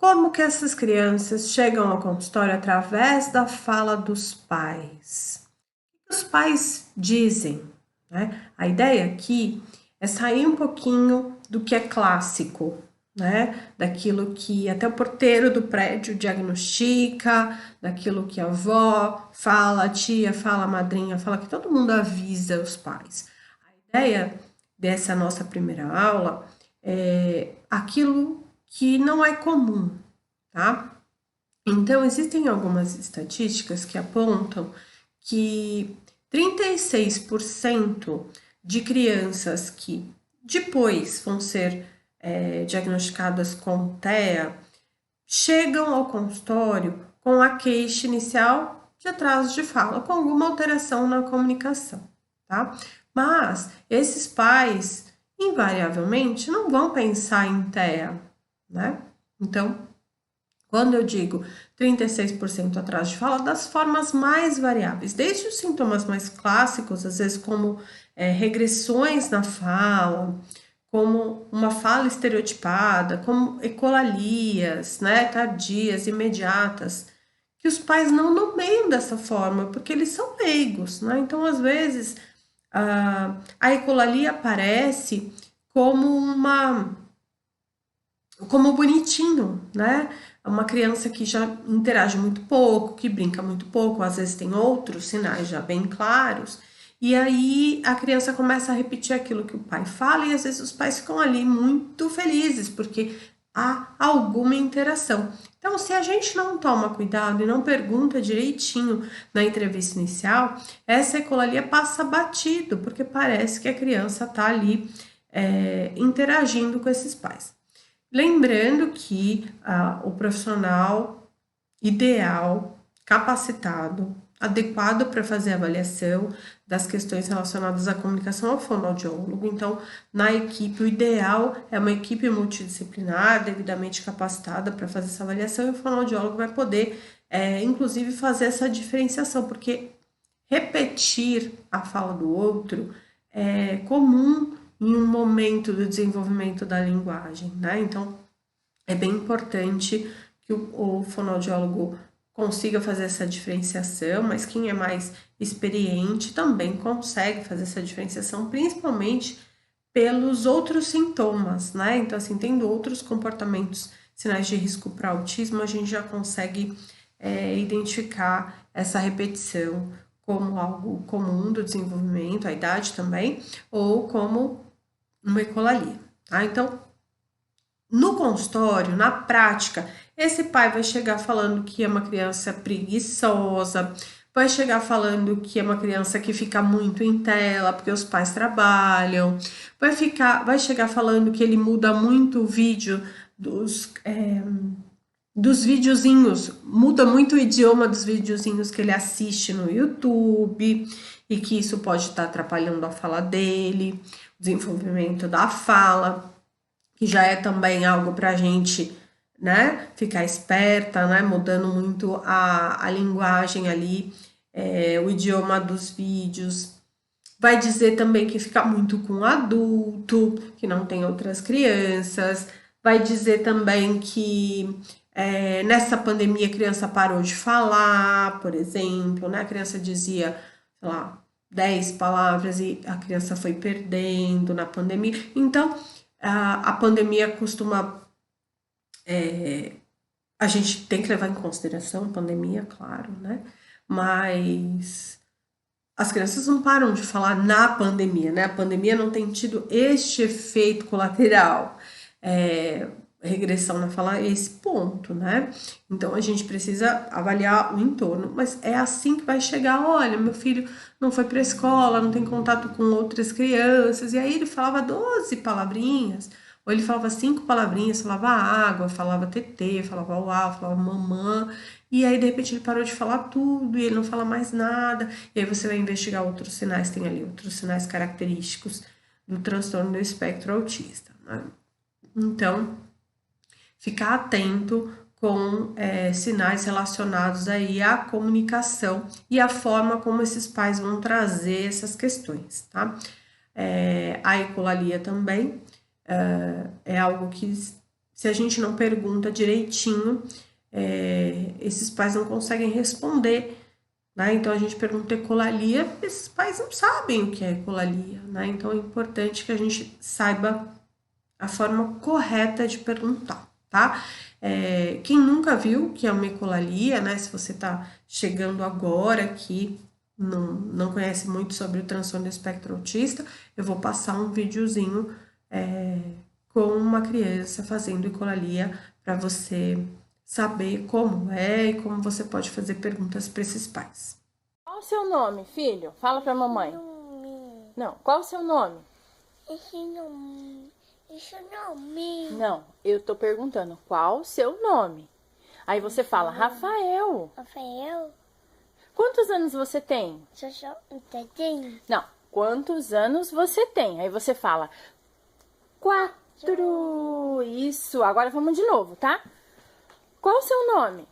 Como que essas crianças chegam ao consultório? Através da fala dos pais. O que os pais dizem, né? A ideia aqui é sair um pouquinho do que é clássico, né? Daquilo que até o porteiro do prédio diagnostica, daquilo que a avó fala, a tia fala, a madrinha fala, que todo mundo avisa os pais. A ideia dessa nossa primeira aula é aquilo que não é comum, tá? Então, existem algumas estatísticas que apontam que 36% de crianças que depois vão ser diagnosticadas com TEA chegam ao consultório com a queixa inicial de atraso de fala, com alguma alteração na comunicação, tá? Mas esses pais, invariavelmente, não vão pensar em TEA, né? Então, quando eu digo 36% atraso de fala, das formas mais variáveis, desde os sintomas mais clássicos, às vezes como regressões na fala, como uma fala estereotipada, como ecolalias, né, tardias, imediatas, que os pais não nomeiam dessa forma, porque eles são leigos, né? Então, às vezes, a ecolalia aparece como como bonitinho, né? Uma criança que já interage muito pouco, que brinca muito pouco, às vezes tem outros sinais já bem claros, e aí a criança começa a repetir aquilo que o pai fala, e às vezes os pais ficam ali muito felizes, porque há alguma interação. Então, se a gente não toma cuidado e não pergunta direitinho na entrevista inicial, essa ecolalia passa batido, porque parece que a criança está ali interagindo com esses pais. Lembrando que o profissional ideal, capacitado, adequado para fazer a avaliação das questões relacionadas à comunicação é o fonoaudiólogo. Então, na equipe, o ideal é uma equipe multidisciplinar, devidamente capacitada para fazer essa avaliação, e o fonoaudiólogo vai poder, inclusive, fazer essa diferenciação, porque repetir a fala do outro é comum em um momento do desenvolvimento da linguagem, né? Então, é bem importante que o fonoaudiólogo consiga fazer essa diferenciação, mas quem é mais experiente também consegue fazer essa diferenciação, principalmente pelos outros sintomas, né? Então, assim, tendo outros comportamentos, sinais de risco para autismo, a gente já consegue identificar essa repetição como algo comum do desenvolvimento, a idade também, ou como uma ecolalia, tá? Então, no consultório, na prática, esse pai vai chegar falando que é uma criança preguiçosa, vai chegar falando que é uma criança que fica muito em tela porque os pais trabalham, vai chegar falando que ele muda muito o vídeo dos videozinhos, muda muito o idioma dos videozinhos que ele assiste no YouTube e que isso pode estar atrapalhando a fala dele, o desenvolvimento da fala, que já é também algo para a gente, né, ficar esperta, né, mudando muito a linguagem ali, o idioma dos vídeos. Vai dizer também que fica muito com adulto, que não tem outras crianças. Vai dizer também que nessa pandemia a criança parou de falar, por exemplo, né? A criança dizia, sei lá, 10 palavras e a criança foi perdendo na pandemia. Então, a pandemia costuma. A gente tem que levar em consideração a pandemia, claro, né? Mas as crianças não param de falar na pandemia, né? A pandemia não tem tido este efeito colateral, regressão na fala, esse ponto, né? Então a gente precisa avaliar o entorno, mas é assim que vai chegar. Olha, meu filho não foi para a escola, não tem contato com outras crianças, e aí ele falava 12 palavrinhas, ou ele falava 5 palavrinhas, falava água, falava tetê, falava uau, falava mamã. E aí, de repente, ele parou de falar tudo e ele não fala mais nada. E aí você vai investigar outros sinais, tem ali outros sinais característicos do transtorno do espectro autista, né? Então, ficar atento com sinais relacionados aí à comunicação e à forma como esses pais vão trazer essas questões, tá? A ecolalia também é algo que se a gente não pergunta direitinho, esses pais não conseguem responder, né? Então a gente pergunta ecolalia, esses pais não sabem o que é ecolalia, né? Então é importante que a gente saiba a forma correta de perguntar, tá? Quem nunca viu que é uma ecolalia, né? Se você tá chegando agora aqui, não conhece muito sobre o transtorno do espectro autista, eu vou passar um videozinho com uma criança fazendo ecolalia para você saber como é e como você pode fazer perguntas para esses pais. Qual o seu nome, filho? Fala pra mamãe. Nome. Não, qual o seu nome? Esse nome. Esse nome. Não, eu tô perguntando qual o seu nome. Aí você fala, Rafael. Rafael. Quantos anos você tem? Só entendendo. Não, quantos anos você tem? Aí você fala, 4. Isso, agora vamos de novo, tá? Qual o seu nome?